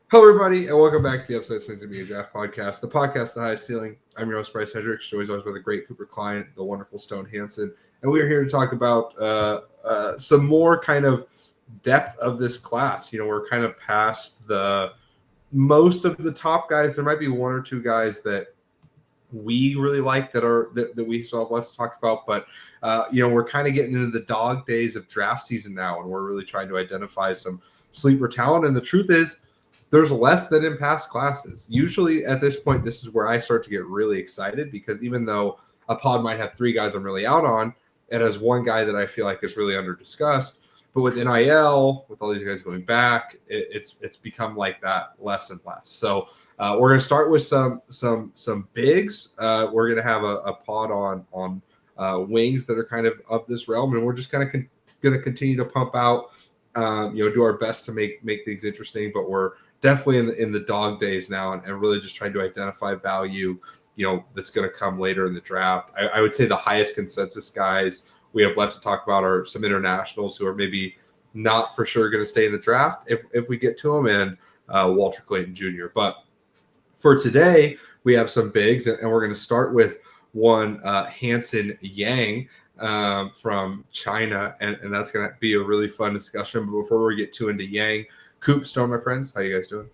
Hello, everybody, and welcome back to the Upside Swings and Media Draft Podcast, the podcast, The Highest Ceiling. I'm your host, Bryce Hendricks, always with the great Cooper Klein, the wonderful Stone Hansen, and we are here to talk about some more kind of depth of this class. You know, we're kind of past the most of the top guys. There might be one or two guys that we really like that we still have left to talk about, but we're kind of getting into the dog days of draft season now, and we're really trying to identify some sleeper talent. And the truth is, there's less than in past classes. Usually at this point, this is where I start to get really excited, because even though a pod might have three guys I'm really out on, it has one guy that I feel like is really under discussed. But with NIL, with all these guys going back, it's become like that less and less. So we're going to start with some bigs. We're going to have a pod on wings that are kind of this realm, and we're just kind of going to continue to pump out, do our best to make things interesting. But we're definitely in the dog days now, and really just trying to identify value, that's going to come later in the draft. I would say the highest consensus guys we have left to talk about are some internationals who are maybe not for sure going to stay in the draft if we get to them, and Walter Clayton Jr. But for today, we have some bigs, and we're going to start with one Hansen Yang from China, and that's going to be a really fun discussion. But before we get too into Yang, Coop, Stone, my friends, how you guys doing?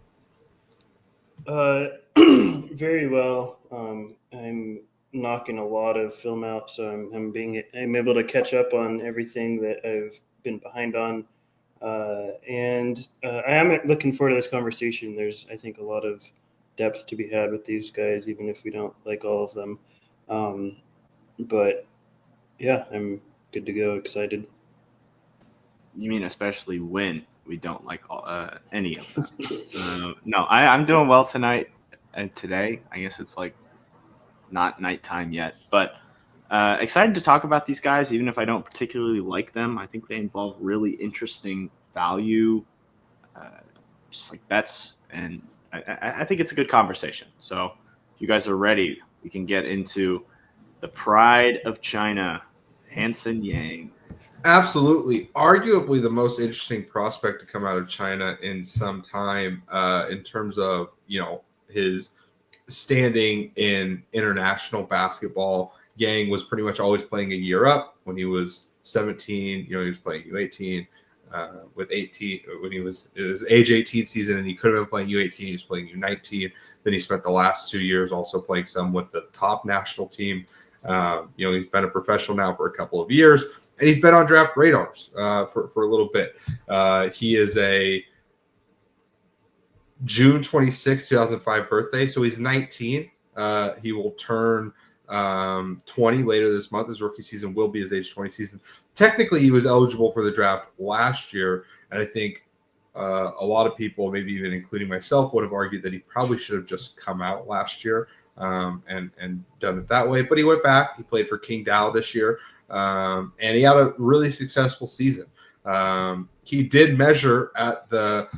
Very well. I'm knocking a lot of film out, so I'm able to catch up on everything that I've been behind on, and I am looking forward to this conversation. There's, I think, a lot of depth to be had with these guys, even if we don't like all of them. But yeah, I'm good to go. Excited. You mean especially when we don't like any of them? No, I'm doing well tonight and today. I guess it's like not nighttime yet, but excited to talk about these guys, even if I don't particularly like them. I think they involve really interesting value, just like bets, and I think it's a good conversation. So if you guys are ready, we can get into the pride of China, Hansen Yang. Absolutely. Arguably the most interesting prospect to come out of China in some time, in terms of, his standing in international basketball. Yang was pretty much always playing a year up. When he was 17, he was playing U18. With 18, when it was age 18 season, and he could have been playing U18, he was playing U19. Then he spent the last 2 years also playing some with the top national team. He's been a professional now for a couple of years, and he's been on draft radars for a little bit. He is a June 26, 2005 birthday, so he's 19. He will turn 20 later this month. His rookie season will be his age 20 season. Technically, he was eligible for the draft last year, and I think a lot of people, maybe even including myself, would have argued that he probably should have just come out last year and done it that way. But he went back. He played for King Dao this year, and he had a really successful season. He did measure at the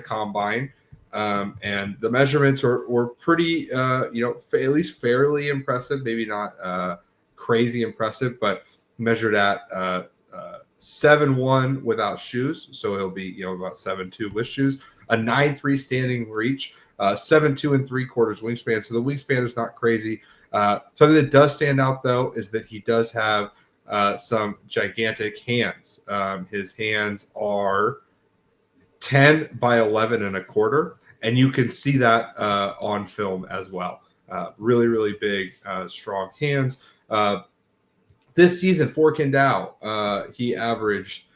combine, and the measurements were pretty, at least fairly impressive. Maybe not crazy impressive, but measured at 7'1" without shoes, so he'll be about 7'2" with shoes. A 9'3" standing reach. 7'2" ¾ wingspan. So the wingspan is not crazy. Something that does stand out, though, is that he does have some gigantic hands. His hands are 10 by 11 1/4, and you can see that on film as well. Really, really big, strong hands. This season for Kindao, he averaged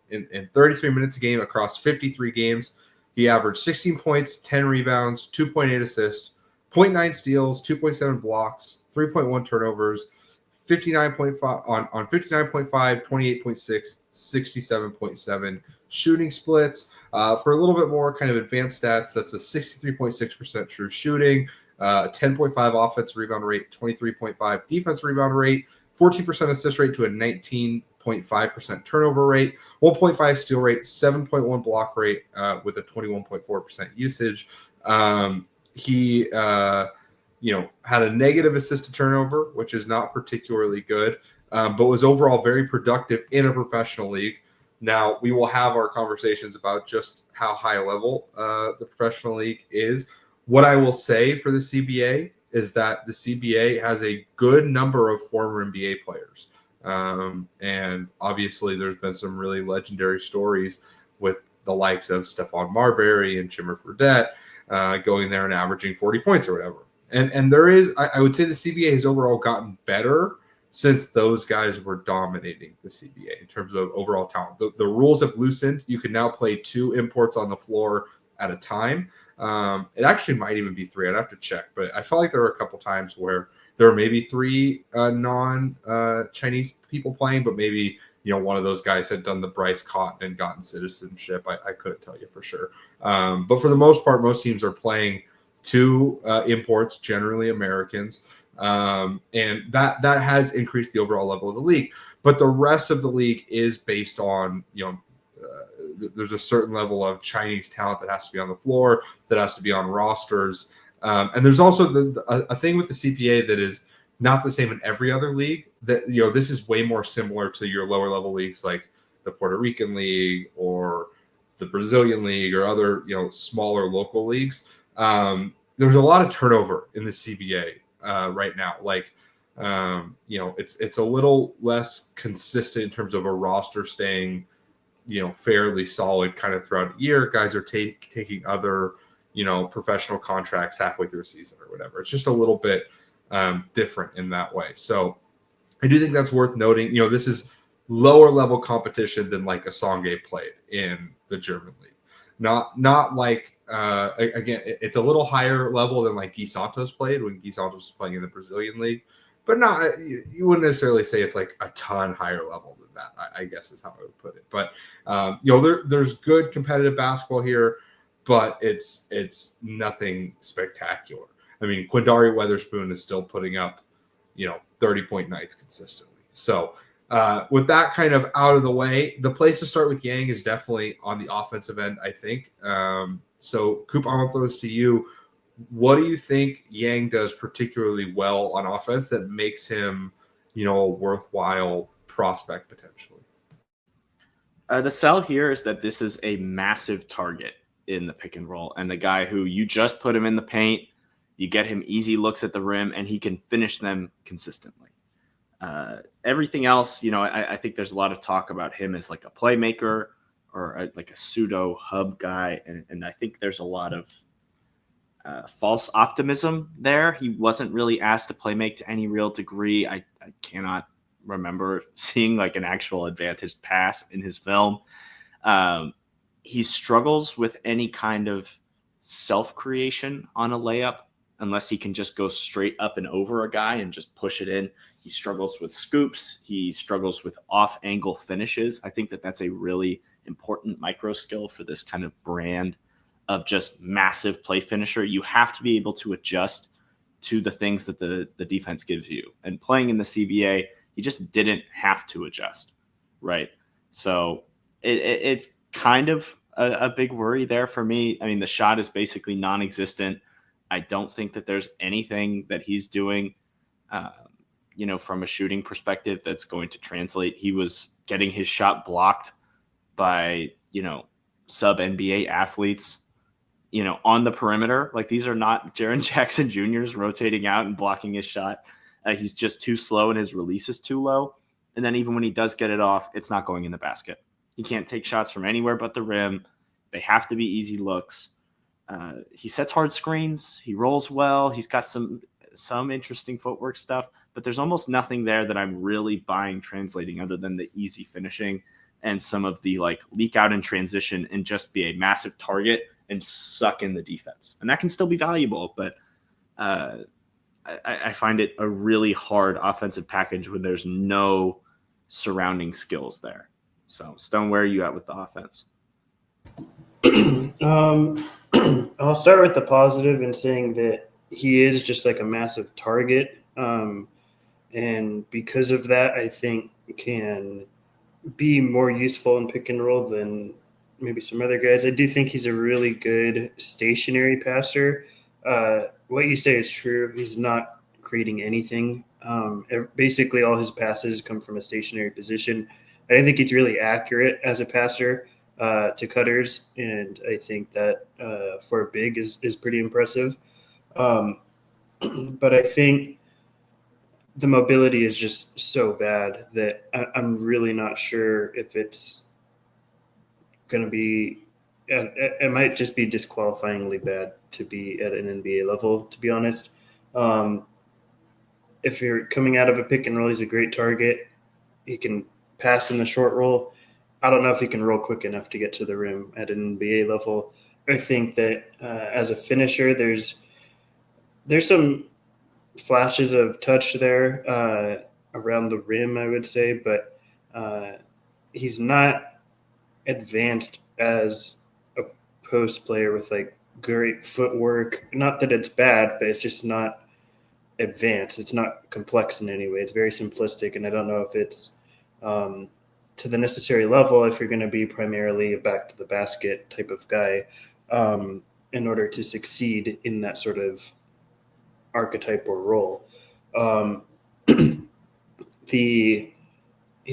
in 33 minutes a game across 53 games. He averaged 16 points, 10 rebounds, 2.8 assists, 0.9 steals, 2.7 blocks, 3.1 turnovers, 59.5 on 59.5, 28.6, 67.7 shooting splits. For a little bit more kind of advanced stats, that's a 63.6% true shooting, 10.5 offensive rebound rate, 23.5 defense rebound rate, 14% assist rate to a 19.5% turnover rate, 1.5 steal rate, 7.1 block rate with a 21.4% usage. He had a negative assist to turnover, which is not particularly good, but was overall very productive in a professional league. Now, we will have our conversations about just how high level the professional league is. What I will say for the CBA is that the CBA has a good number of former NBA players. And obviously, there's been some really legendary stories with the likes of Stephon Marbury and Jimmer Fredette going there and averaging 40 points or whatever. And there is, I would say the CBA has overall gotten better since those guys were dominating the CBA in terms of overall talent. The rules have loosened. You can now play 2 imports on the floor at a time. It actually might even be 3. I'd have to check, but I felt like there were a couple times where there were maybe 3 non-Chinese people playing, but maybe one of those guys had done the Bryce Cotton and gotten citizenship. I couldn't tell you for sure. But for the most part, most teams are playing 2 imports, generally Americans. And that has increased the overall level of the league. But the rest of the league is based on, there's a certain level of Chinese talent that has to be on the floor, that has to be on rosters. And there's also a thing with the CPA that is not the same in every other league. That this is way more similar to your lower level leagues like the Puerto Rican League or the Brazilian League or other smaller local leagues. There's a lot of turnover in the CBA right now. Like it's a little less consistent in terms of a roster staying fairly solid kind of throughout the year. Guys are taking other professional contracts halfway through a season or whatever. It's just a little bit different in that way. So I do think that's worth noting. This is lower level competition than like a Songe played in the German league. Not like again, it's a little higher level than like Guy Santos played when Guy Santos was playing in the Brazilian league, but not, you wouldn't necessarily say it's like a ton higher level than that, I guess is how I would put it. But there's good competitive basketball here, but it's nothing spectacular. I mean, Quindari Weatherspoon is still putting up 30-point nights consistently. So with that kind of out of the way, the place to start with Yang is definitely on the offensive end, I think. So, Coop, I want to throw this to you. What do you think Yang does particularly well on offense that makes him, a worthwhile prospect potentially? The sell here is that this is a massive target in the pick and roll, and the guy who you just put him in the paint, you get him easy looks at the rim, and he can finish them consistently. Everything else, I think there's a lot of talk about him as like a playmaker or like a pseudo hub guy. And I think there's a lot of false optimism there. He wasn't really asked to play make to any real degree. I cannot remember seeing like an actual advantaged pass in his film. He struggles with any kind of self-creation on a layup unless he can just go straight up and over a guy and just push it in. He struggles with scoops. He struggles with off-angle finishes. I think that's a really important micro skill for this kind of brand of just massive play finisher. You have to be able to adjust to the things that the defense gives you. And playing in the CBA, he just didn't have to adjust, right? So it's kind of a big worry there for me. I mean, the shot is basically non-existent. I don't think that there's anything that he's doing from a shooting perspective that's going to translate. He was getting his shot blocked by, sub NBA athletes, on the perimeter. Like, these are not Jaren Jackson Jr.'s rotating out and blocking his shot. He's just too slow and his release is too low. And then even when he does get it off, it's not going in the basket. He can't take shots from anywhere but the rim. They have to be easy looks. He sets hard screens. He rolls well. He's got some interesting footwork stuff, but there's almost nothing there that I'm really buying translating other than the easy finishing and some of the like leak out in transition and just be a massive target and suck in the defense. And that can still be valuable, but I find it a really hard offensive package when there's no surrounding skills there. So, Stone, where are you at with the offense? I'll start with the positive in saying that he is just like a massive target. And because of that, I think can be more useful in pick and roll than maybe some other guys. I do think he's a really good stationary passer. What you say is true. He's not creating anything. Basically, all his passes come from a stationary position. I don't think he's really accurate as a passer to cutters, and I think that for a big is pretty impressive. But I think the mobility is just so bad that I'm really not sure if it's going to be. It might just be disqualifyingly bad to be at an NBA level, to be honest. If you're coming out of a pick and roll, he's a great target. He can pass in the short roll. I don't know if he can roll quick enough to get to the rim at an NBA level. I think that as a finisher, there's some flashes of touch there around the rim, I would say, but he's not advanced as a post player with like great footwork. Not that it's bad, but it's just not advanced. It's not complex in any way. It's very simplistic, and I don't know if it's to the necessary level if you're going to be primarily a back to the basket type of guy in order to succeed in that sort of archetype or role. He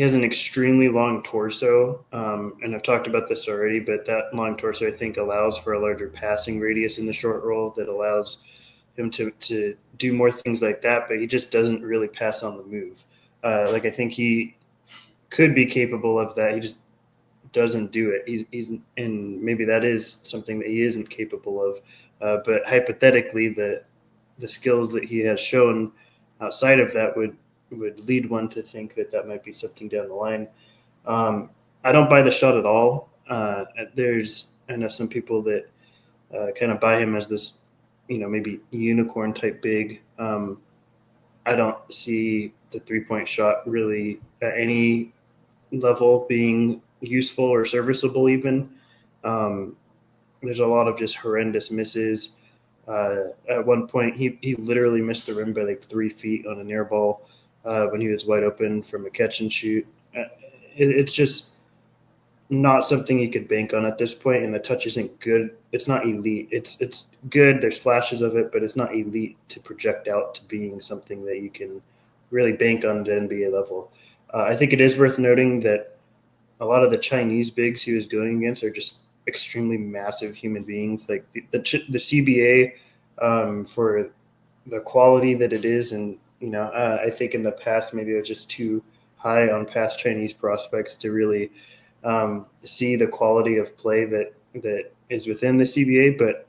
has an extremely long torso, and I've talked about this already, but that long torso, I think, allows for a larger passing radius in the short roll that allows him to do more things like that, but he just doesn't really pass on the move. I think he could be capable of that. He just doesn't do it. He's and maybe that is something that he isn't capable of. But hypothetically, the skills that he has shown outside of that would lead one to think that might be something down the line. I don't buy the shot at all. I know some people that kind of buy him as this, maybe unicorn type big. I don't see the 3-point shot really at any level being useful or serviceable even. There's a lot of just horrendous misses. At one point, he literally missed the rim by like 3 feet on an air ball when he was wide open from a catch and shoot. It's just not something you could bank on at this point, and the touch isn't good. It's not elite. It's good. There's flashes of it, but it's not elite to project out to being something that you can really bank on at NBA level. I think it is worth noting that a lot of the Chinese bigs he was going against are just extremely massive human beings. Like the CBA for the quality that it is, and I think in the past maybe it was just too high on past Chinese prospects to really see the quality of play that is within the CBA. But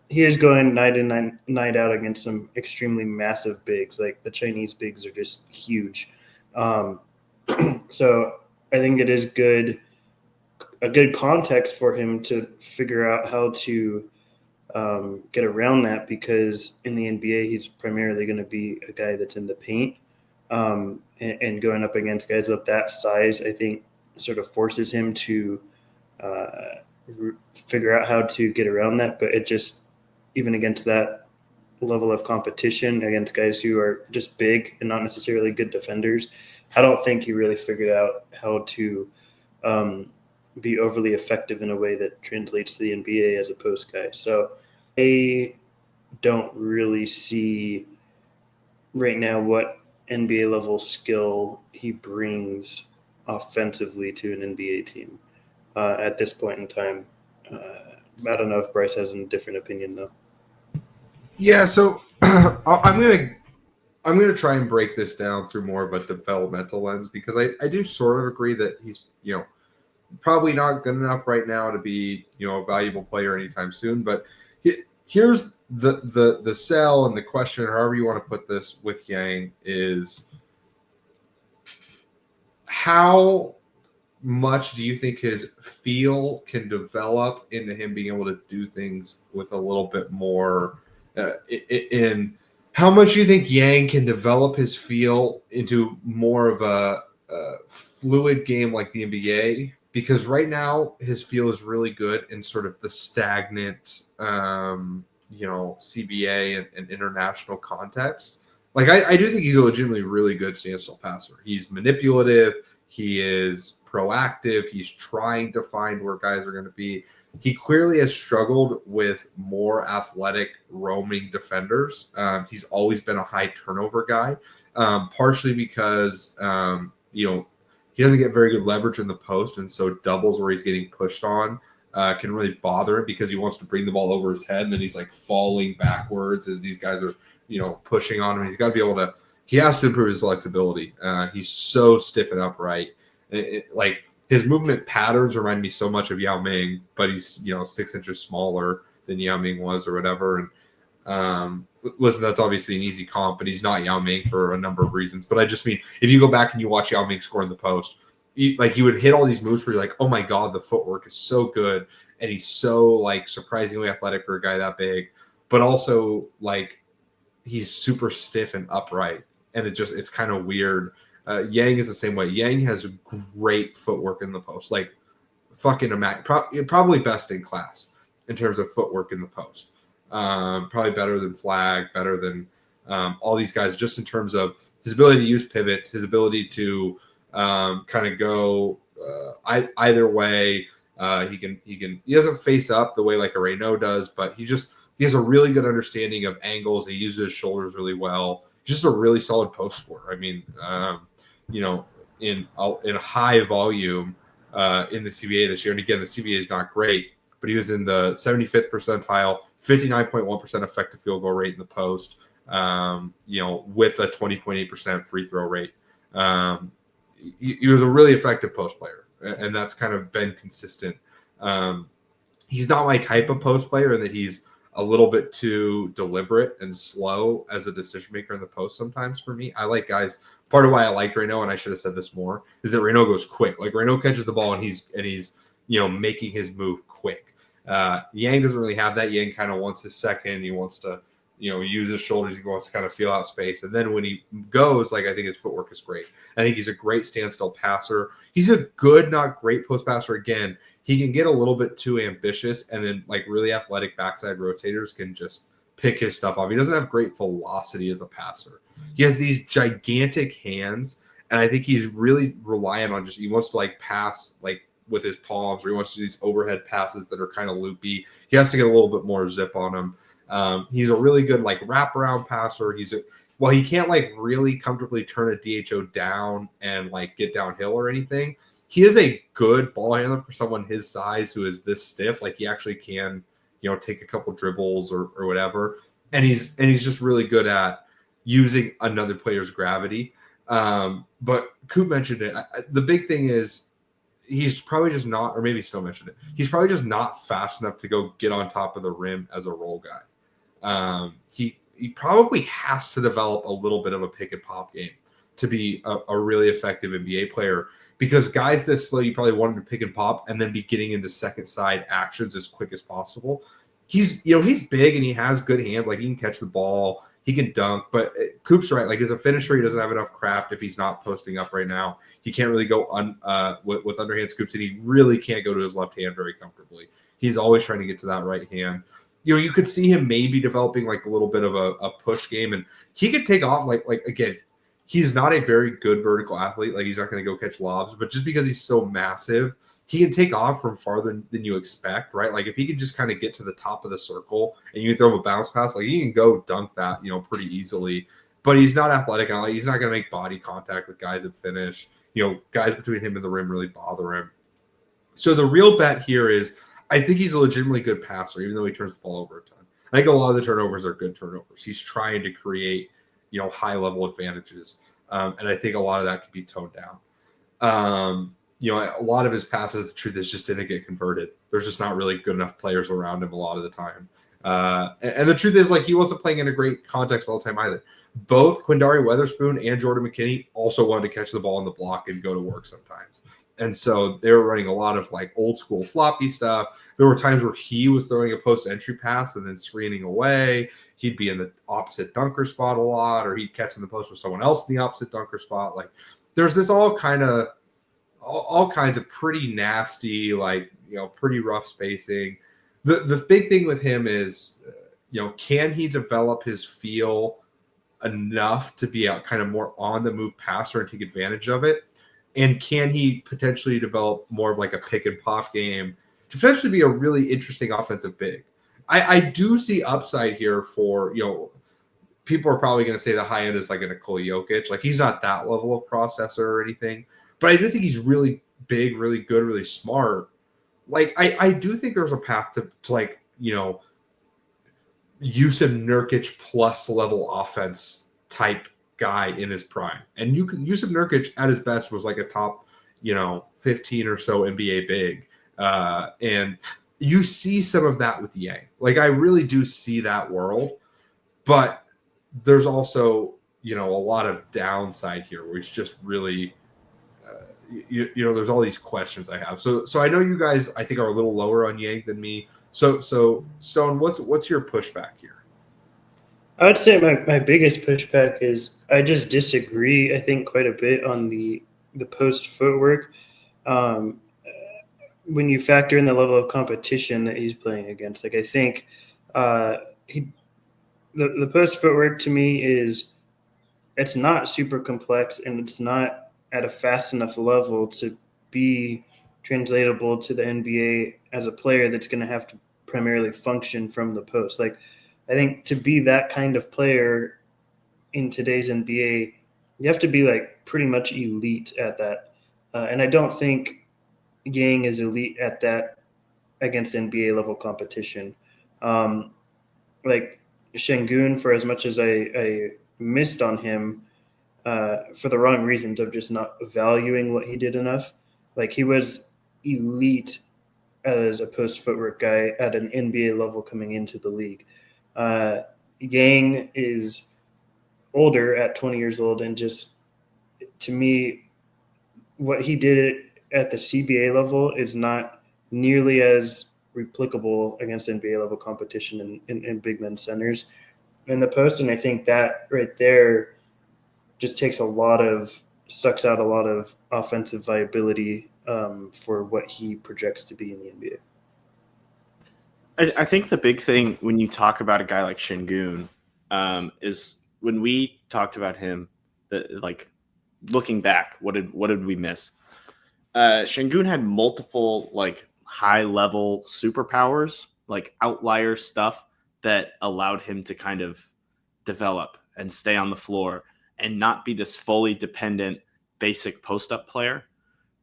he is going night in night out against some extremely massive bigs. Like the Chinese bigs are just huge. So I think it is a good context for him to figure out how to get around that, because in the NBA, he's primarily going to be a guy that's in the paint, and going up against guys of that size, I think sort of forces him to figure out how to get around that. But it just, even against that level of competition, against guys who are just big and not necessarily good defenders, I don't think he really figured out how to be overly effective in a way that translates to the NBA as a post guy. So I don't really see right now what NBA level skill he brings offensively to an NBA team at this point in time. I don't know if Bryce has a different opinion though. Yeah, so I'm gonna try and break this down through more of a developmental lens, because I do sort of agree that he's probably not good enough right now to be a valuable player anytime soon. But here's the sell and the question, or however you want to put this, with Yang is, how much do you think his feel can develop into him being able to do things with a little bit more in how much do you think Yang can develop his feel into more of a fluid game like the NBA? Because right now his feel is really good in sort of the stagnant, CBA and international context. Like I do think he's a legitimately really good standstill passer. He's manipulative. He is proactive. He's trying to find where guys are going to be. He clearly has struggled with more athletic roaming defenders. He's always been a high turnover guy, partially because, he doesn't get very good leverage in the post, and so doubles where he's getting pushed on can really bother him because he wants to bring the ball over his head, and then he's like falling backwards as these guys are, pushing on him. He's got to be able to. He has to improve his flexibility. He's so stiff and upright. Like his movement patterns remind me so much of Yao Ming, but he's 6 inches smaller than Yao Ming was or whatever. And listen, that's obviously an easy comp, but he's not Yao Ming for a number of reasons. But I just mean, if you go back and you watch Yao Ming score in the post, he would hit all these moves where you're like, oh my God, the footwork is so good. And he's so like surprisingly athletic for a guy that big, but also like he's super stiff and upright. And it's kind of weird. Yang is the same way. Yang has great footwork in the post, like fucking probably best in class in terms of footwork in the post. Probably better than Flag, better than all these guys, just in terms of his ability to use pivots, his ability to kind of go either way. He doesn't face up the way like a Reynaud does, but he has a really good understanding of angles. He uses his shoulders really well. He's just a really solid post scorer. I mean, in high volume in the CBA this year, and again, the CBA is not great, but he was in the 75th percentile, 59.1% effective field goal rate in the post, with a 20.8% free throw rate. He was a really effective post player, and that's kind of been consistent. He's not my type of post player in that he's a little bit too deliberate and slow as a decision maker in the post sometimes for me. I like guys. Part of why I liked Reynaud, and I should have said this more, is that Reynaud goes quick. Like Reynaud catches the ball and he's making his move quick. Yang doesn't really have that. Yang kind of wants his second. He wants to use his shoulders. He wants to kind of feel out space. And then when he goes, like I think his footwork is great. I think he's a great standstill passer. He's a good, not great post passer. Again, he can get a little bit too ambitious, and then like really athletic backside rotators can just pick his stuff off. He doesn't have great velocity as a passer. He has these gigantic hands, and I think he's really reliant on he wants to like pass like with his palms, or he wants to do these overhead passes that are kind of loopy. He has to get a little bit more zip on him. He's a really good like wraparound passer. He can't like really comfortably turn a DHO down and like get downhill or anything. He is a good ball handler for someone his size who is this stiff. Like he actually can, take a couple dribbles or whatever. And he's just really good at using another player's gravity. But Coop mentioned it. The big thing is he's probably just not, or maybe Snow mentioned it. He's probably just not fast enough to go get on top of the rim as a roll guy. He probably has to develop a little bit of a pick and pop game to be a really effective NBA player. Because guys this slow, you probably want him to pick and pop and then be getting into second side actions as quick as possible. He's big and he has good hands. Like he can catch the ball, he can dunk. But Coop's right. Like as a finisher, he doesn't have enough craft if he's not posting up right now. He can't really go with underhand scoops, and he really can't go to his left hand very comfortably. He's always trying to get to that right hand. You could see him maybe developing like a little bit of a push game, and he could take off like again. He's not a very good vertical athlete. Like he's not going to go catch lobs, but just because he's so massive, he can take off from farther than you expect, right? Like if he can just kind of get to the top of the circle and you throw him a bounce pass, like he can go dunk that, pretty easily. But he's not athletic. He's not going to make body contact with guys that finish. Guys between him and the rim really bother him. So the real bet here is I think he's a legitimately good passer, even though he turns the ball over a ton. I think a lot of the turnovers are good turnovers. He's trying to create high level advantages. And I think a lot of that could be toned down. A lot of his passes, the truth is, just didn't get converted. There's just not really good enough players around him a lot of the time. And the truth is, like, he wasn't playing in a great context all the time either. Both Quindari Weatherspoon and Jordan McKinney also wanted to catch the ball in the block and go to work sometimes. And so they were running a lot of like old school floppy stuff. There were times where he was throwing a post entry pass and then screening away. He'd be in the opposite dunker spot a lot, or he'd catch in the post with someone else in the opposite dunker spot. Like there's this all kinds of pretty nasty, like, pretty rough spacing. The big thing with him is, can he develop his feel enough to be a kind of more on the move passer and take advantage of it? And can he potentially develop more of like a pick and pop game to potentially be a really interesting offensive big? I do see upside here for, people are probably going to say the high end is like a Nikola Jokic. Like he's not that level of processor or anything, but I do think he's really big, really good, really smart. Like I do think there's a path to like, Yusuf Nurkic plus level offense type guy in his prime. And Yusuf Nurkic at his best was like a top, 15 or so NBA big. And you see some of that with Yang. Like I really do see that world, but there's also, a lot of downside here where he's just really, there's all these questions I have. So I know you guys, I think, are a little lower on Yang than me. So Stone, what's your pushback here? I would say my biggest pushback is I just disagree, I think, quite a bit on the post footwork. When you factor in the level of competition that he's playing against, like I think the post footwork to me it's not super complex and it's not at a fast enough level to be translatable to the NBA as a player that's going to have to primarily function from the post. Like I think to be that kind of player in today's NBA, you have to be like pretty much elite at that. And I don't think Yang is elite at that against NBA level competition. Like Şengün, for as much as I missed on him for the wrong reasons of just not valuing what he did enough, like he was elite as a post footwork guy at an NBA level coming into the league. Yang is older at 20 years old, and just to me, what he did at the CBA level is not nearly as replicable against NBA level competition in big men centers in the post. And I think that right there just sucks out a lot of offensive viability for what he projects to be in the NBA. I think the big thing when you talk about a guy like Şengün is when we talked about him, that like looking back, what did we miss? Şengün had multiple like high level superpowers, like outlier stuff that allowed him to kind of develop and stay on the floor and not be this fully dependent basic post up player.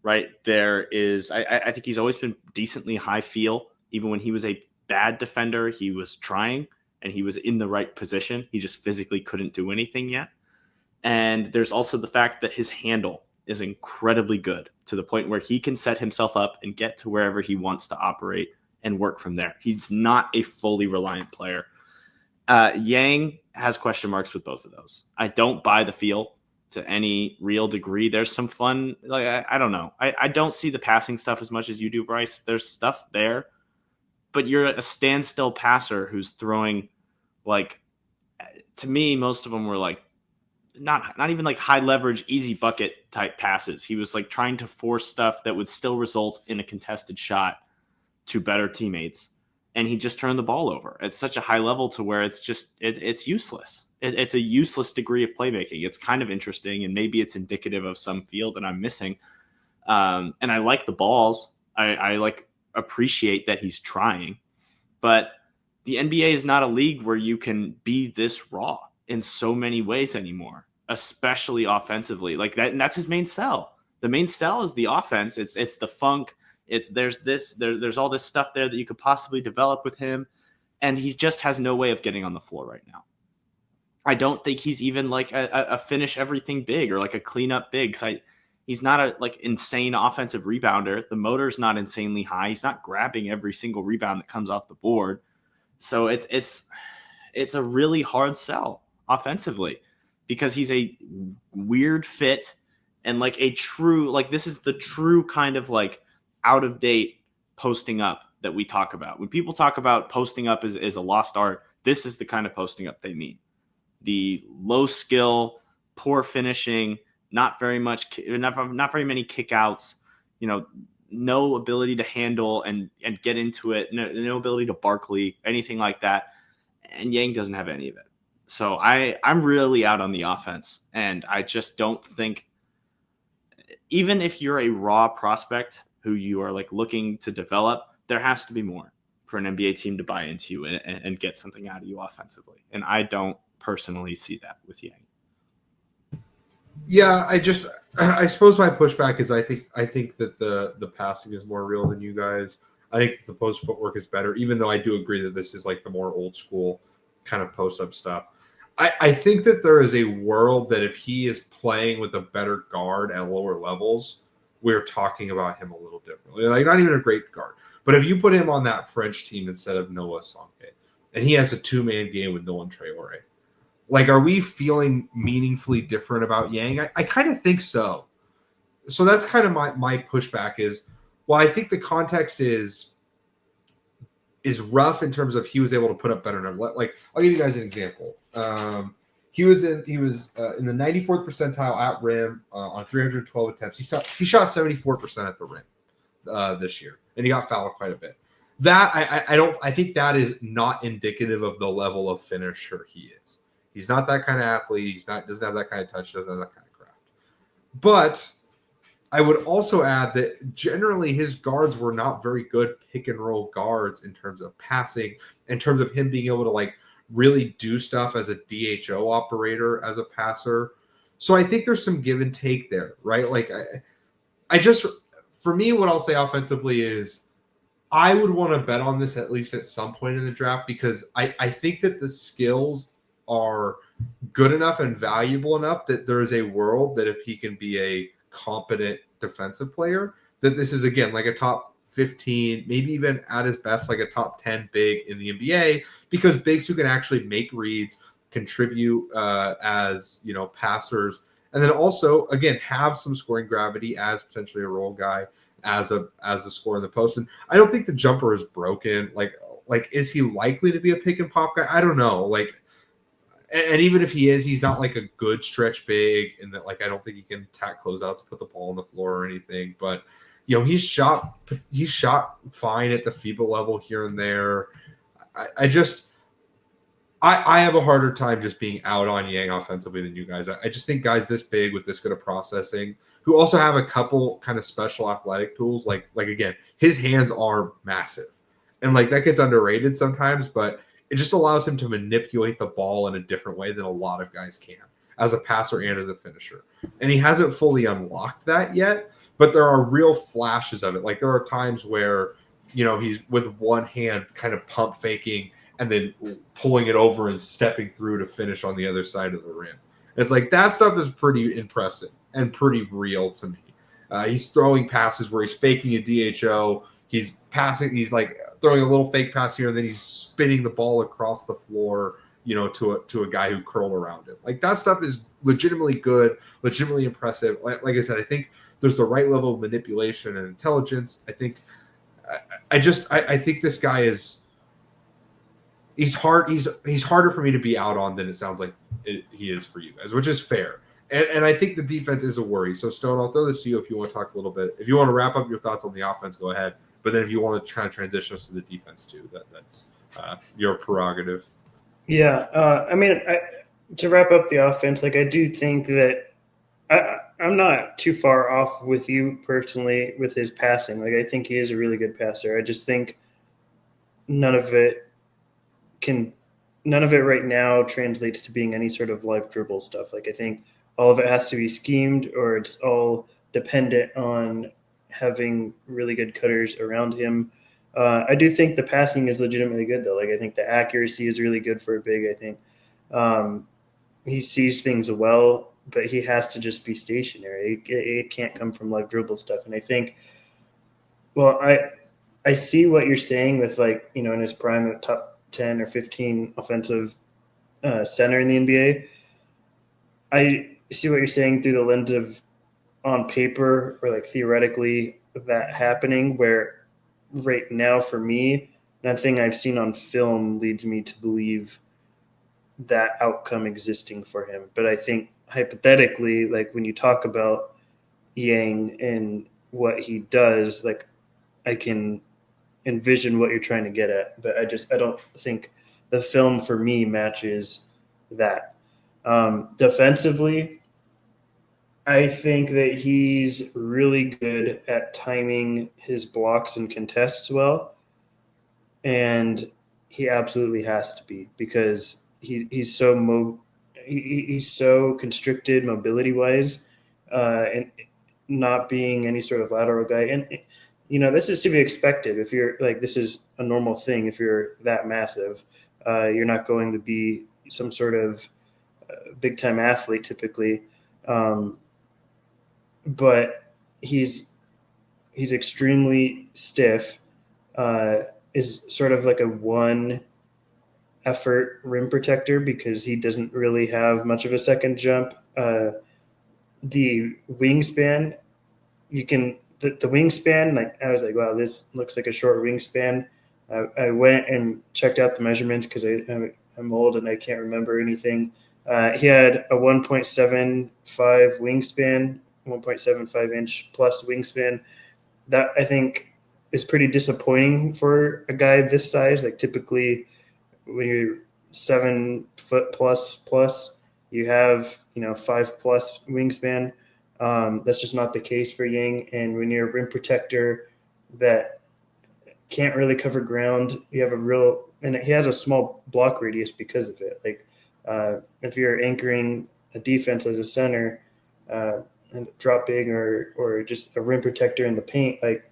Right there is, I think he's always been decently high feel, even when he was a bad defender, he was trying and he was in the right position. He just physically couldn't do anything yet. And there's also the fact that his handle is incredibly good to the point where he can set himself up and get to wherever he wants to operate and work from there. He's not a fully reliant player. Yang has question marks with both of those. I don't buy the feel to any real degree. There's some fun, like I don't know. I don't see the passing stuff as much as you do, Bryce. There's stuff there, but you're a standstill passer who's throwing, like, to me, most of them were like not even like high leverage, easy bucket type passes. He was like trying to force stuff that would still result in a contested shot to better teammates. And he just turned the ball over at such a high level to where it's just, it's useless. It's a useless degree of playmaking. It's kind of interesting, and maybe it's indicative of some field that I'm missing. And I like the balls. I like appreciate that he's trying, but the NBA is not a league where you can be this raw in so many ways anymore, especially offensively. Like that, and that's his main sell. The main sell is the offense. It's the funk. There's all this stuff there that you could possibly develop with him, and he just has no way of getting on the floor right now. I don't think he's even like a finish everything big or like a cleanup big. He's not a like insane offensive rebounder. The motor's not insanely high. He's not grabbing every single rebound that comes off the board. So it's a really hard sell offensively because he's a weird fit and like a true, like this is the true kind of like out of date posting up that we talk about. When people talk about posting up as a lost art, this is the kind of posting up they mean. The low skill, poor finishing, not very many kickouts, no ability to handle and get into it, no ability to Barkley, anything like that. And Yang doesn't have any of it. So I'm really out on the offense, and I just don't think, even if you're a raw prospect who you are like looking to develop, there has to be more for an NBA team to buy into you and get something out of you offensively. And I don't personally see that with Yang. Yeah, I suppose my pushback is I think that the passing is more real than you guys. I think the post footwork is better, even though I do agree that this is like the more old school kind of post up stuff. I think that there is a world that if he is playing with a better guard at lower levels, we're talking about him a little differently. Like not even a great guard, but if you put him on that French team instead of Noah Sonke, and he has a 2-man game with Nolan Traore, like, are we feeling meaningfully different about Yang? I kind of think so. So that's kind of my pushback is, well, I think the context is rough in terms of he was able to put up better numbers. Like, I'll give you guys an example. He was in the 94th percentile at rim on 312 attempts. He shot 74% at the rim this year, and he got fouled quite a bit. That I think that is not indicative of the level of finisher he is. He's not that kind of athlete. Doesn't have that kind of touch. Doesn't have that kind of craft. But I would also add that generally his guards were not very good pick and roll guards in terms of passing, in terms of him being able to like really do stuff as a DHO operator, as a passer. So I think there's some give and take there, right? Like I just, for me, what I'll say offensively is I would want to bet on this at least at some point in the draft, because I think that the skills are good enough and valuable enough that there is a world that if he can be a competent defensive player, that this is again like a top 15, maybe even at his best like a top 10 big in the NBA, because bigs who can actually make reads, contribute as passers, and then also again have some scoring gravity as potentially a role guy, as a scorer in the post. And I don't think the jumper is broken. Like is he likely to be a pick and pop guy? I don't know. Like, and even if he is, he's not like a good stretch big, and that like I don't think he can tack closeouts, put the ball on the floor or anything. But he's shot fine at the FIBA level here and there. I have a harder time just being out on Yang offensively than you guys. I just think guys this big with this good of processing, who also have a couple kind of special athletic tools, like again, his hands are massive, and like that gets underrated sometimes, but it just allows him to manipulate the ball in a different way than a lot of guys can as a passer and as a finisher. And he hasn't fully unlocked that yet, but there are real flashes of it. Like there are times where, he's with one hand kind of pump faking and then pulling it over and stepping through to finish on the other side of the rim. And it's like that stuff is pretty impressive and pretty real to me. He's throwing passes where he's faking a DHO. He's passing. He's like throwing a little fake pass here, and then he's spinning the ball across the floor, to a guy who curled around him. Like that stuff is legitimately good, legitimately impressive. Like I said, I think there's the right level of manipulation and intelligence. I think, I think this guy is. He's harder for me to be out on than it sounds like he is for you guys, which is fair. And I think the defense is a worry. So Stone, I'll throw this to you if you want to talk a little bit. If you want to wrap up your thoughts on the offense, go ahead. But then if you want to kind of transition us to the defense too, that's your prerogative. Yeah, to wrap up the offense, like I do think that I'm not too far off with you personally with his passing. Like I think he is a really good passer. I just think none of it right now translates to being any sort of live dribble stuff. Like I think all of it has to be schemed, or it's all dependent on having really good cutters around him. I do think the passing is legitimately good though. Like I think the accuracy is really good for a big. I think he sees things well, but he has to just be stationary. It can't come from live dribble stuff. And I think, well, I see what you're saying with like, in his prime at top 10 or 15 offensive center in the NBA. I see what you're saying through the lens of on paper or like theoretically that happening, where right now for me, nothing I've seen on film leads me to believe that outcome existing for him. But I think hypothetically, like when you talk about Yang and what he does, like I can envision what you're trying to get at, but I don't think the film for me matches that. Defensively, I think that he's really good at timing his blocks and contests well, and he absolutely has to be, because he's so he's so constricted mobility wise, and not being any sort of lateral guy. And this is to be expected. If you're like, this is a normal thing. If you're that massive, you're not going to be some sort of big time athlete typically. But he's extremely stiff. Is sort of like a one effort rim protector because he doesn't really have much of a second jump. The wingspan, the wingspan, like I was like, wow, this looks like a short wingspan. I went and checked out the measurements because I'm old and I can't remember anything. He had a 1.75 wingspan, 1.75 inch plus wingspan. That I think is pretty disappointing for a guy this size. Like typically when you're 7 foot plus, you have 5+ wingspan. That's just not the case for Yang. And when you're a rim protector that can't really cover ground, you have and he has a small block radius because of it. Like if you're anchoring a defense as a center and dropping or just a rim protector in the paint, like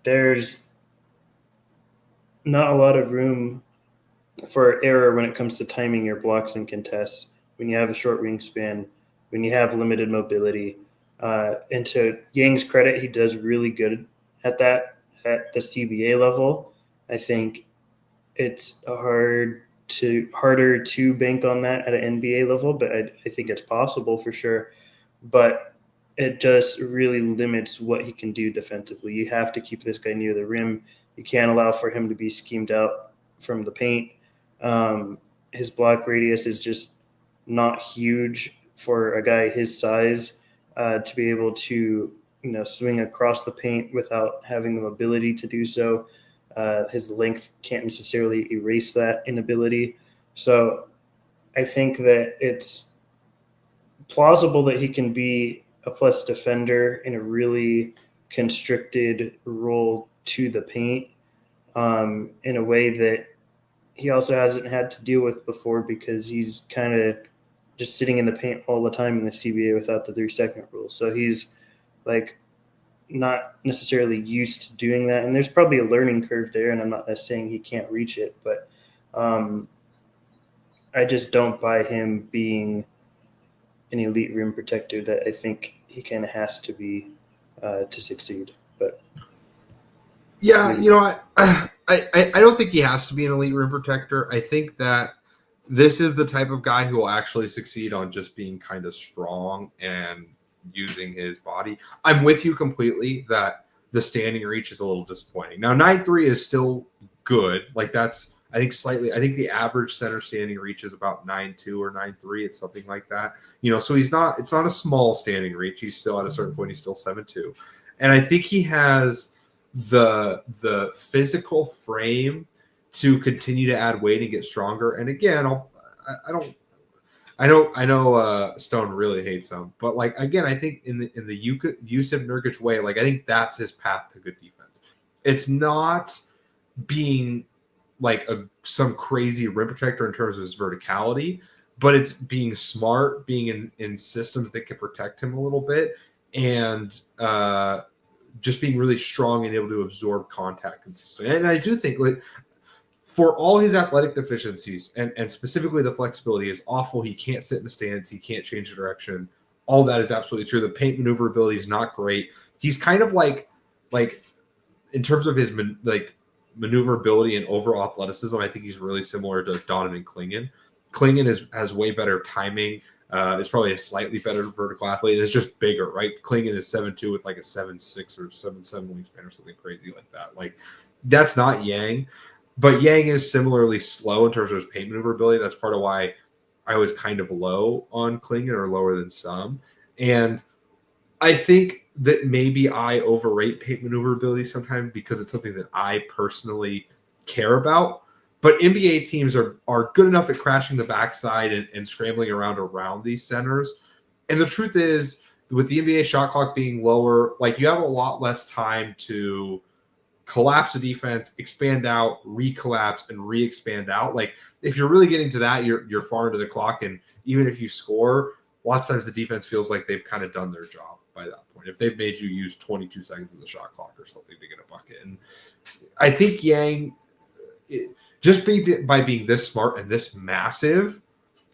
there's not a lot of room for error when it comes to timing your blocks and contests when you have a short wingspan, when you have limited mobility. And to Yang's credit, he does really good at that at the CBA level. I think it's harder to bank on that at an NBA level, but I think it's possible for sure. But it just really limits what he can do defensively. You have to keep this guy near the rim. You can't allow for him to be schemed out from the paint. His block radius is just not huge for a guy his size to be able to swing across the paint without having the mobility to do so. His length can't necessarily erase that inability. So I think that it's plausible that he can be a plus defender in a really constricted role to the paint in a way that he also hasn't had to deal with before because he's kind of just sitting in the paint all the time in the CBA without the 3-second rule. So he's like not necessarily used to doing that. And there's probably a learning curve there, and I'm not saying he can't reach it, but I just don't buy him being an elite rim protector that I think he kind of has to be to succeed. But yeah, I don't think he has to be an elite rim protector. I think that this is the type of guy who will actually succeed on just being kind of strong and using his body. I'm with you completely that the standing reach is a little disappointing. Now, 9'3" is still good. Like that's, I think the average center standing reach is about 9'2" or 9'3". It's something like that. So it's not a small standing reach. He's still at a certain point, he's still 7'2". And I think he has the physical frame to continue to add weight and get stronger. And again, I know Stone really hates him, but like again, I think in the Yusuf Nurkic way, like I think that's his path to good defense. It's not being like some crazy rim protector in terms of his verticality, but it's being smart, being in systems that can protect him a little bit, and just being really strong and able to absorb contact consistently. And I do think like for all his athletic deficiencies and specifically the flexibility is awful. He can't sit in the stance. He can't change the direction. All that is absolutely true. The paint maneuverability is not great. He's kind of like in terms of his maneuverability and overall athleticism, I think he's really similar to Donovan Clingan. Clingan has way better timing. Is probably a slightly better vertical athlete. And it's just bigger, right? Clingan is 7'2" with like a 7'6" or 7'7" wingspan or something crazy like that. Like that's not Yang, but Yang is similarly slow in terms of his paint maneuverability. That's part of why I was kind of low on Clingan or lower than some. And I think that maybe I overrate paint maneuverability sometimes because it's something that I personally care about. But NBA teams are good enough at crashing the backside and scrambling around these centers. And the truth is, with the NBA shot clock being lower, like you have a lot less time to collapse the defense, expand out, recollapse, and re-expand out. Like if you're really getting to that, you're far into the clock, and even if you score, lots of times the defense feels like they've kind of done their job by that point. If they've made you use 22 seconds of the shot clock or something to get a bucket, and I think Yang, by being this smart and this massive,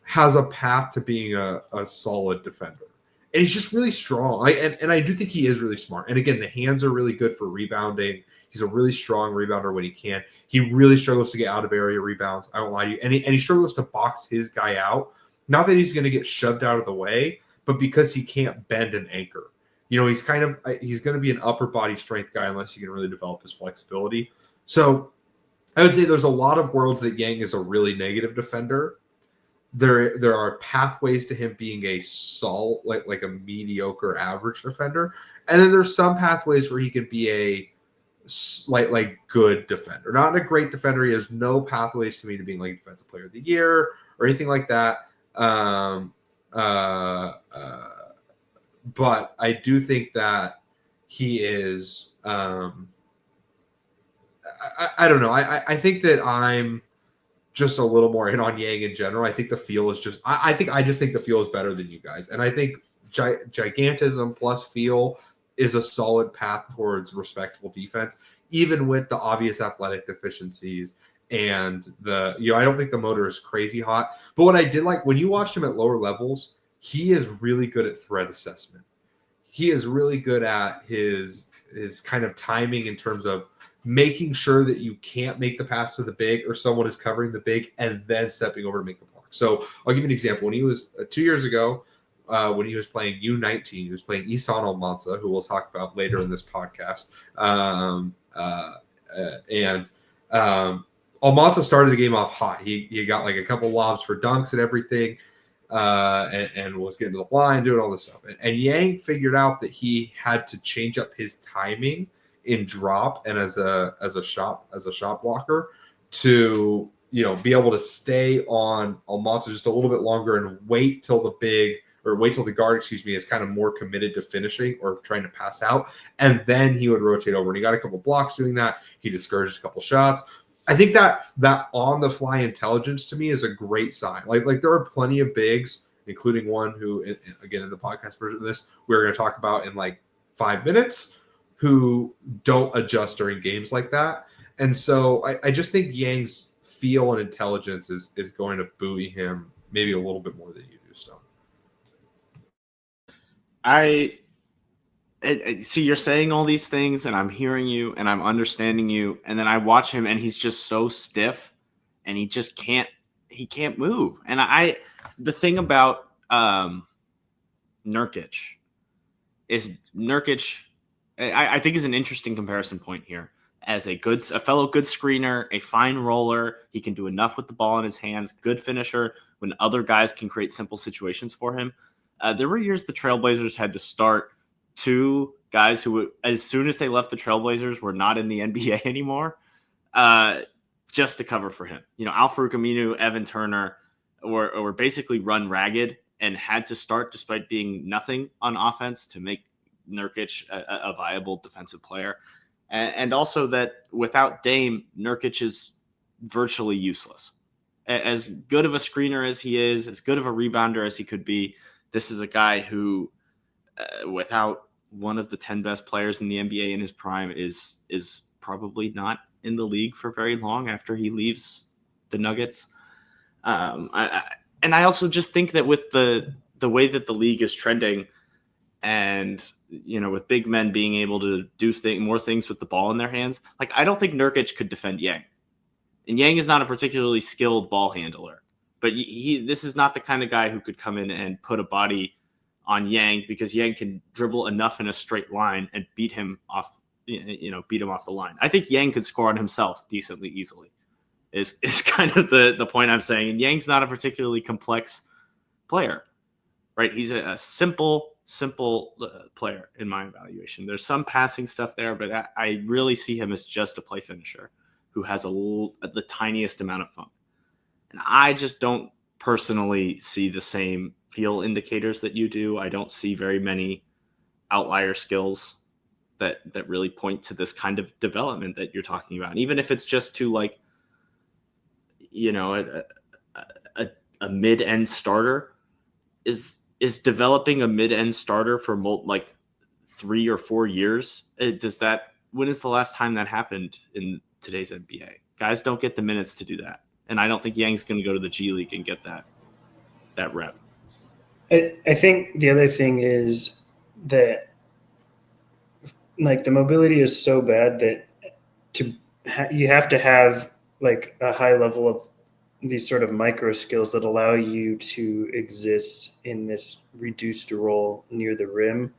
has a path to being a solid defender. And he's just really strong. And I do think he is really smart. And again, the hands are really good for rebounding. He's a really strong rebounder when he can. He really struggles to get out of area rebounds. I won't lie to you. And he struggles to box his guy out. Not that he's going to get shoved out of the way, but because he can't bend an anchor. You know, he's going to be an upper body strength guy unless he can really develop his flexibility. So I would say there's a lot of worlds that Yang is a really negative defender. There are pathways to him being a like a mediocre average defender, and then there's some pathways where he could be a like good defender, not a great defender. He has no pathways to me to being like defensive player of the year or anything like that. But I do think that he is. I don't know. I think that I'm just a little more in on Yang in general. I think the feel is just. I just think the feel is better than you guys, and I think gigantism plus feel is a solid path towards respectable defense, even with the obvious athletic deficiencies and I don't think the motor is crazy hot. But what I did like when you watched him at lower levels, he is really good at threat assessment. He is really good at his kind of timing in terms of making sure that you can't make the pass to the big or someone is covering the big and then stepping over to make the block. So I'll give you an example. When he was 2 years ago, when he was playing U19, he was playing Izan Almansa, who we'll talk about later in this podcast. Almansa started the game off hot. He got like a couple lobs for dunks and everything, and was getting to the line, doing all this stuff. And Yang figured out that he had to change up his timing in drop and as a shot blocker to be able to stay on Almansa just a little bit longer and wait till the guard, is kind of more committed to finishing or trying to pass out. And then he would rotate over. And he got a couple blocks doing that. He discouraged a couple shots. I think that on the fly intelligence to me is a great sign. Like there are plenty of bigs, including one who, again, in the podcast version of this, we're going to talk about in like 5 minutes, who don't adjust during games like that. And so I just think Yang's feel and intelligence is going to buoy him maybe a little bit more than you do, Stone. I see you're saying all these things and I'm hearing you and I'm understanding you. And then I watch him and he's just so stiff and he just can't move. And the thing about Nurkic is I think is an interesting comparison point here. As a fellow good screener, a fine roller, he can do enough with the ball in his hands, good finisher when other guys can create simple situations for him. There were years the Trailblazers had to start two guys who, as soon as they left the Trailblazers, were not in the NBA anymore, just to cover for him. Al-Farouq Aminu, Evan Turner were basically run ragged and had to start despite being nothing on offense to make Nurkic a viable defensive player. And also that without Dame, Nurkic is virtually useless. As good of a screener as he is, as good of a rebounder as he could be, this is a guy who, without one of the 10 best players in the NBA in his prime, is probably not in the league for very long after he leaves the Nuggets. I also just think that with the way that the league is trending, and with big men being able to do more things with the ball in their hands, like I don't think Nurkic could defend Yang. And Yang is not a particularly skilled ball handler, but this is not the kind of guy who could come in and put a body on Yang, because Yang can dribble enough in a straight line and beat him off the line. I think Yang could score on himself decently easily is kind of the point I'm saying. And Yang's not a particularly complex player, right? He's a simple player in my evaluation. There's some passing stuff there, but I really see him as just a play finisher who has the tiniest amount of fun. And I just don't personally see the same feel indicators that you do. I don't see very many outlier skills that really point to this kind of development that you're talking about. And even if it's just to like, a mid-end starter is developing a mid-end starter for like 3 or 4 years. When is the last time that happened in today's NBA? Guys don't get the minutes to do that. And I don't think Yang's going to go to the G League and get that rep. I think the other thing is that like the mobility is so bad that you have to have like a high level of these sort of micro skills that allow you to exist in this reduced role near the rim.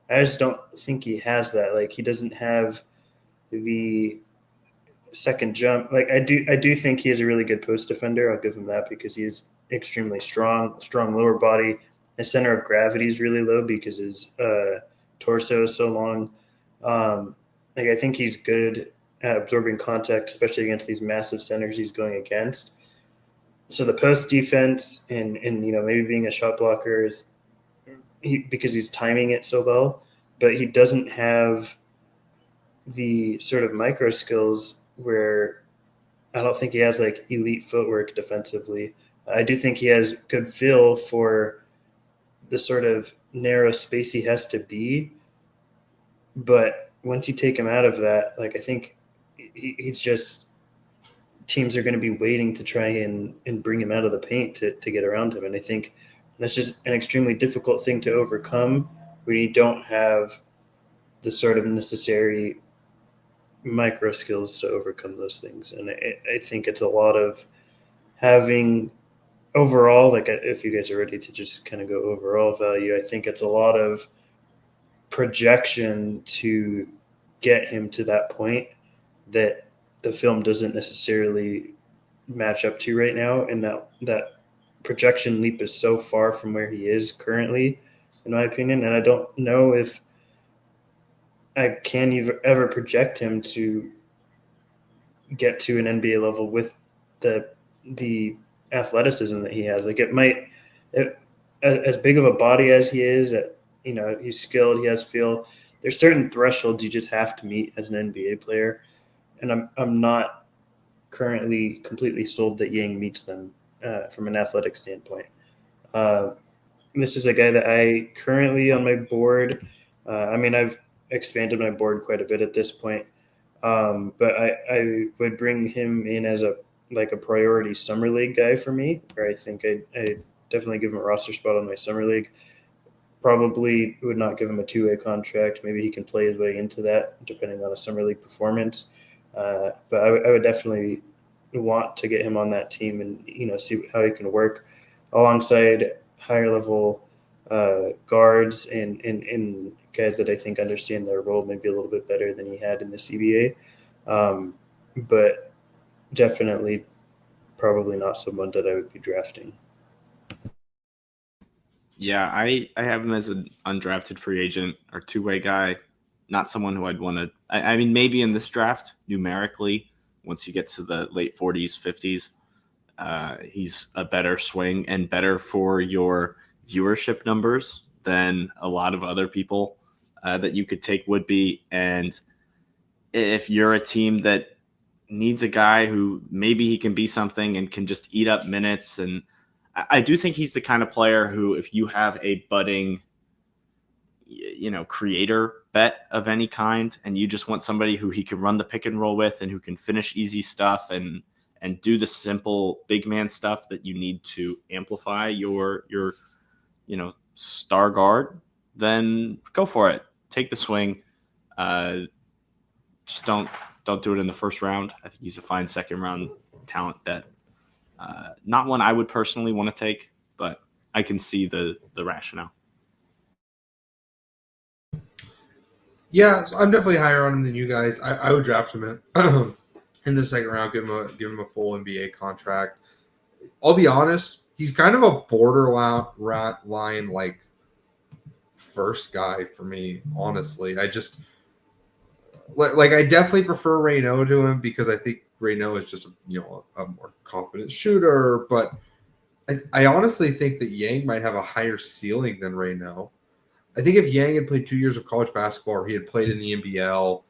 I just don't think he has that. Like he doesn't have the second jump. Like I do think he is a really good post defender. I'll give him that because he is extremely strong lower body. His center of gravity is really low because his torso is so long. Like I think he's good at absorbing contact, especially against these massive centers he's going against. So the post defense and maybe being a shot blocker is because he's timing it so well, but he doesn't have the sort of micro skills where I don't think he has like elite footwork defensively. I do think he has good feel for the sort of narrow space he has to be, but once you take him out of that, like I think he's just teams are going to be waiting to try and bring him out of the paint to get around him. And I think that's just an extremely difficult thing to overcome when you don't have the sort of necessary micro skills to overcome those things. And I think it's a lot of having overall, like if you guys are ready to just kind of go overall value, I think it's a lot of projection to get him to that point that the film doesn't necessarily match up to right now. And that projection leap is so far from where he is currently, in my opinion. And I don't know if I can ever project him to get to an NBA level with the athleticism that he has. Like as big of a body as he is, he's skilled, he has feel. There's certain thresholds you just have to meet as an NBA player. And I'm not currently completely sold that Yang meets them from an athletic standpoint. This is a guy that I currently on my board. I've expanded my board quite a bit at this point, but I would bring him in as a priority summer league guy for me. Or I think I definitely give him a roster spot on my summer league. Probably would not give him a 2-way contract. Maybe he can play his way into that depending on a summer league performance. But I would definitely want to get him on that team and, see how he can work alongside higher level guards and guys that I think understand their role maybe a little bit better than he had in the CBA. But definitely probably not someone that I would be drafting. Yeah, I have him as an undrafted free agent or 2-way guy, not someone who I'd want to – I mean, maybe in this draft, numerically, once you get to the late 40s, 50s, he's a better swing and better for your viewership numbers than a lot of other people that you could take would be. And if you're a team that needs a guy who maybe he can be something and can just eat up minutes, and I do think he's the kind of player who, if you have a budding, creator bet of any kind, and you just want somebody who he can run the pick and roll with and who can finish easy stuff and do the simple big man stuff that you need to amplify your star guard, then go for it. Take the swing. Just don't do it in the first round. I think he's a fine second round talent bet. Not one I would personally want to take, but I can see the rationale. Yeah, so I'm definitely higher on him than you guys. I would draft him in the second round, give him a full NBA contract. I'll be honest, he's kind of a borderline like first guy for me, honestly. I just I definitely prefer Reynaud to him because I think Reynaud is just a more confident shooter, but I honestly think that Yang might have a higher ceiling than Reynaud. I think if Yang had played 2 years of college basketball or he had played in the NBL,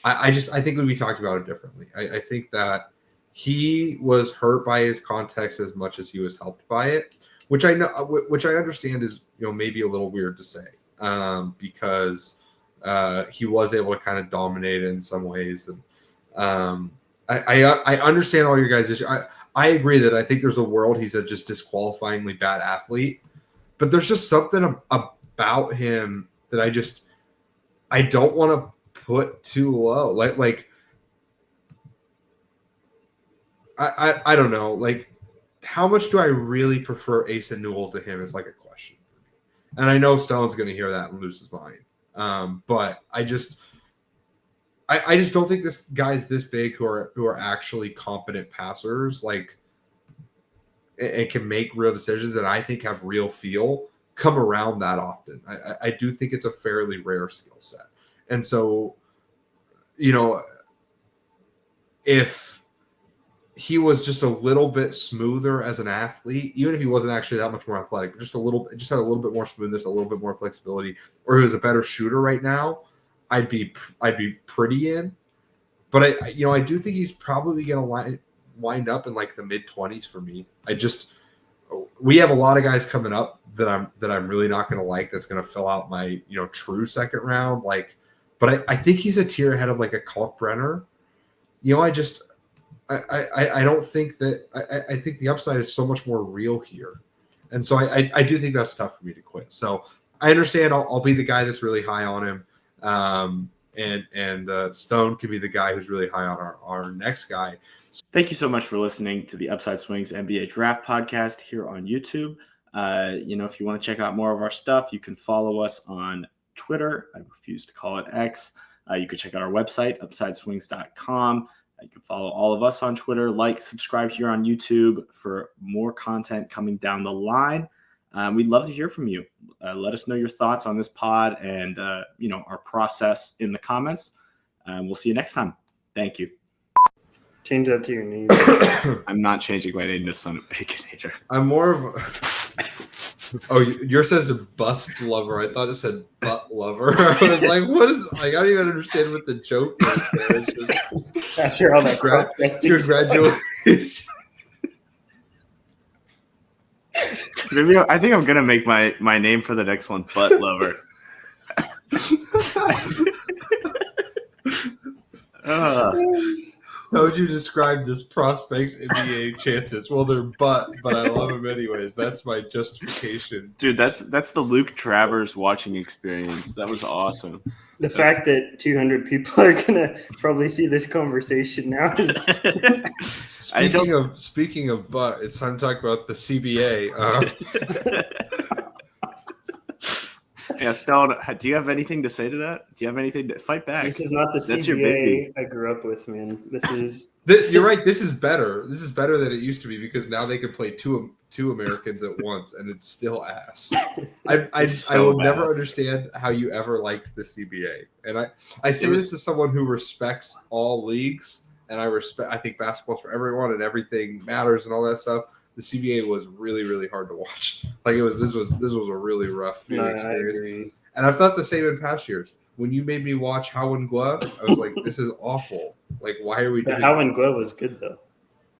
I think we'd be talking about it differently. I think that he was hurt by his context as much as he was helped by it, which I understand is maybe a little weird to say because he was able to kind of dominate it in some ways, and I understand all your guys' issues. I agree that I think there's a world he's a just disqualifyingly bad athlete, but there's just something about him that I don't want to put too low. Like I don't know. Like, how much do I really prefer Asa Newell to him is like a question for me. And I know Stone's going to hear that and lose his mind. But I just don't think this guy's this big who are actually competent passers, like, and can make real decisions that I think have real feel come around that often. I do think it's a fairly rare skill set. And so, if he was just a little bit smoother as an athlete, even if he wasn't actually that much more athletic, but just had a little bit more smoothness, a little bit more flexibility, or he was a better shooter right now, I'd be pretty in. But I do think he's probably going to wind up in like the mid-20s for me. We have a lot of guys coming up that I'm really not going to like. That's going to fill out my true second round. But I think he's a tier ahead of like a Kalkbrenner. I don't think that I think the upside is so much more real here, and so I do think that's tough for me to quit. So I understand. I'll be the guy that's really high on him, and Stone can be the guy who's really high on our next guy. Thank you so much for listening to the Upside Swings NBA Draft Podcast here on YouTube. If you want to check out more of our stuff, you can follow us on Twitter. I refuse to call it X. You can check out our website, upsideswings.com. You can follow all of us on Twitter, subscribe here on YouTube for more content coming down the line. We'd love to hear from you. Let us know your thoughts on this pod and, our process in the comments. We'll see you next time. Thank you. Change that to your name. I'm not changing my name to Son of Baconator. I'm more of a... Oh, yours says a bust lover. I thought it said butt lover. I was like, what is... Like, I don't even understand what the joke is. After all that congratulations. Maybe I think I'm going to make my name for the next one butt lover. How would you describe this prospect's NBA chances? Well, they're but I love him anyways. That's my justification. Dude, that's the Luke Travers watching experience. That was awesome. The fact that 200 people are going to probably see this conversation now is... Speaking of but, it's time to talk about the CBA. Yeah, Stone, do you have anything to say to that? Do you have anything to fight back? This is not the CBA I grew up with, man. You're right. This is better. This is better than it used to be because now they can play two Americans at once, and it's still ass. I will never understand how you ever liked the CBA, and I say this to someone who respects all leagues, and I think basketball's for everyone, and everything matters, and all that stuff. The CBA was really, really hard to watch. Like this was a really rough experience. I agree. And I've thought the same in past years. When you made me watch How and Gua, I was like, this is awful. Like, why are we doing How and Gua was good though.